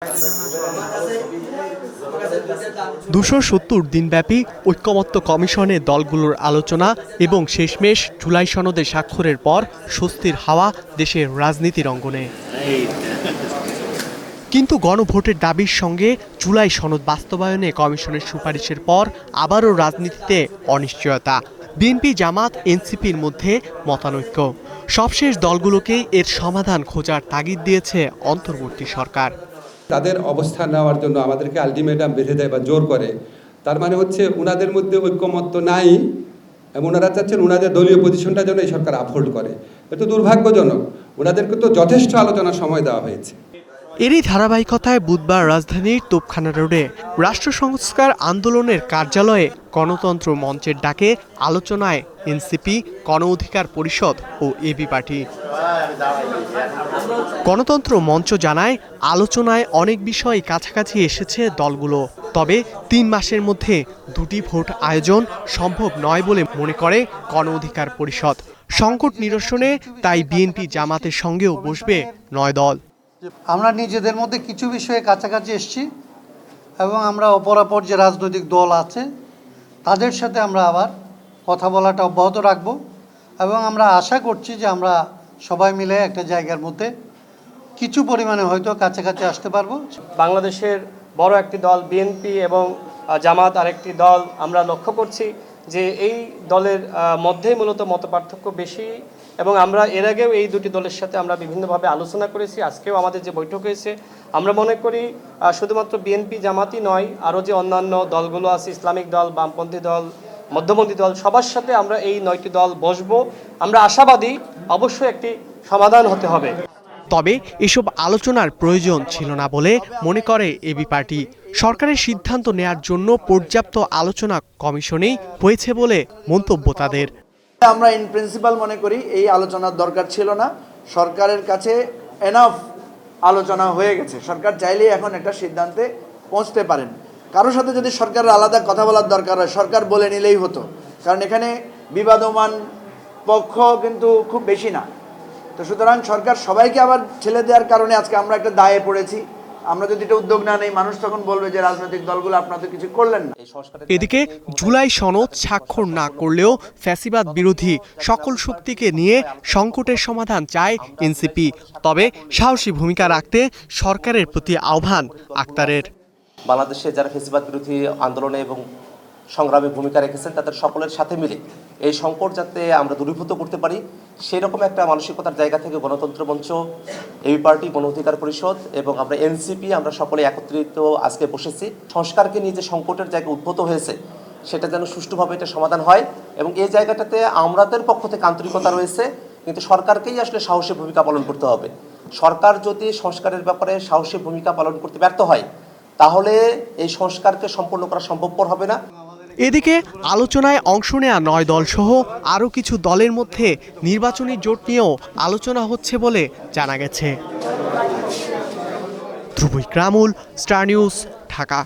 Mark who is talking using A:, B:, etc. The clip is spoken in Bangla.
A: ২৭০ দিনব্যাপী ঐকমত্য কমিশনে দলগুলোর আলোচনা এবং শেষমেশ জুলাই সনদে স্বাক্ষরের পর স্বস্তির হাওয়া দেশের রাজনীতির অঙ্গনে। কিন্তু গণভোটের দাবির সঙ্গে জুলাই সনদ বাস্তবায়নে কমিশনের সুপারিশের পর আবারও রাজনীতিতে অনিশ্চয়তা। বিএনপি, জামাত, এনসিপির মধ্যে মতানৈক্য। সবশেষ দলগুলোকেই এর সমাধান খোঁজার তাগিদ দিয়েছে অন্তর্বর্তী সরকার।
B: তাদের অবস্থান নেওয়ার জন্য আমাদেরকে আলটিমেটাম বেঁধে দেয় বা জোর করে, তার মানে হচ্ছে ওনাদের মধ্যে ঐক্যমত্য নাই এবং ওনারা চাচ্ছেন ওনাদের দলীয় পজিশনটা যেন এই সরকার আপহোল্ড করে। এটা দুর্ভাগ্যজনক। ওনাদেরকে তো যথেষ্ট আলোচনার সময় দেওয়া হয়েছে।
A: এরই ধারাবাহিকতায় বুধবার রাজধানীর তোপখানা রোডে রাষ্ট্র সংস্কার আন্দোলনের কার্যালয়ে গণতন্ত্র মঞ্চের ডাকে আলোচনায় এনসিপি, গণ অধিকার পরিষদ ও এবি পার্টি। গণতন্ত্র মঞ্চ জানায়, আলোচনায় অনেক বিষয় কাছাকাছি এসেছে দলগুলো, তবে ৩ মাসের মধ্যে 2টি ভোট আয়োজন সম্ভব নয় বলে মনে করে গণ অধিকার পরিষদ। সংকট নিরসনে তাই বিএনপি, জামাতের সঙ্গেও বসবে 9 দল।
C: আমরা নিজেদের মধ্যে কিছু বিষয়ে কাছাকাছি এসেছি এবং আমরা অপরাপর যে রাজনৈতিক দল আছে তাদের সাথে আমরা আবার কথা বলাটা অব্যাহত রাখব এবং আমরা আশা করছি যে আমরা সবাই মিলে একটা জায়গার মধ্যে কিছু পরিমাণে হয়তো কাছাকাছি আসতে পারবো।
D: বাংলাদেশের বড় একটি দল বিএনপি এবং জামাত আরেকটি দল, আমরা লক্ষ্য করছি যে এই দলের মধ্যেই মূলত মতপার্থক্য বেশি এবং আমরা এর আগেও এই দুটি দলের সাথে আমরা বিভিন্নভাবে আলোচনা করেছি। আজকেও আমাদের যে বৈঠক হয়েছে, আমরা মনে করি শুধুমাত্র বিএনপি, জামাতই নয়, আরও যে অন্যান্য দলগুলো আছে, ইসলামিক দল, বামপন্থী দল, মধ্যপন্থী দল, সবার সাথে আমরা এই 9টি দল বসবো। আমরা আশাবাদী অবশ্যই একটি সমাধান হতে হবে।
A: তবে এসব আলোচনার প্রয়োজন ছিল না বলে মনে করে এবি পার্টি। সরকারের সিদ্ধান্ত নেয়ার জন্য পর্যাপ্ত আলোচনা কমিশনেই হয়েছে বলে মন্তব্য তাদের।
E: আমরা ইন প্রিন্সিপাল মনে করি এই আলোচনার দরকার ছিল না। সরকারের কাছে এনাফ আলোচনা হয়ে গেছে। সরকার চাইলেই এখন একটা সিদ্ধান্তে পৌঁছতে পারেন। কারোর সাথে যদি সরকারের আলাদা কথা বলার দরকার হয়, সরকার বলে নিলেই হতো, কারণ এখানে বিবাদমান পক্ষ কিন্তু খুব বেশি না। তো সুতরাং সরকার সবাইকে আবার ঠেলে দেওয়ার কারণে আজকে আমরা একটা দায়ে পড়েছি। আমরা যদি এটা উদ্যোগ না নেই, মানুষ তখন বলবে যে রাজনৈতিক দলগুলো আপনারা তো কিছু করলেন না।
A: এদিকে জুলাই সনদ স্বাক্ষর না করলেও ফ্যাসিবাদ বিরোধী সকল শক্তিকে নিয়ে সংকটের সমাধান চায় এনসিপি। তবে সাহসী ভূমিকা রাখতে সরকারের প্রতি আহ্বান আক্তারের।
F: বাংলাদেশে যারা ফ্যাসিবাদ বিরোধী আন্দোলনে এবং সংগ্রামে ভূমিকা রেখেছেন, তাদের সকলের সাথে মিলে এই সংকট যাতে আমরা দূরীভূত করতে পারি, সেই রকম একটা মানসিকতার জায়গা থেকে গণতন্ত্র মঞ্চ, এবি পার্টি, গণ অধিকার পরিষদ এবং আমরা এনসিপি, আমরা সকলে একত্রিত আজকে বসেছি। সংস্কারকে নিয়ে যে সংকটের জায়গা উদ্ভূত হয়েছে, সেটা যেন সুষ্ঠুভাবে এটা সমাধান হয় এবং এই জায়গাটাতে আমাদের পক্ষ থেকে আন্তরিকতা রয়েছে, কিন্তু সরকারকেই আসলে সাহসী ভূমিকা পালন করতে হবে। সরকার যদি সংস্কারের ব্যাপারে সাহসী ভূমিকা পালন করতে ব্যর্থ হয়, তাহলে এই সংস্কারকে সম্পন্ন করা সম্ভবপর হবে না।
A: এদিকে আলোচনায় অংশ নেয়া 9 দল সহ আরও কিছু দলের মধ্যে নির্বাচনী জোট নিয়েও আলোচনা হচ্ছে বলে জানা গেছে। ধ্রুব ইকরামুল, স্টার নিউজ, ঢাকা।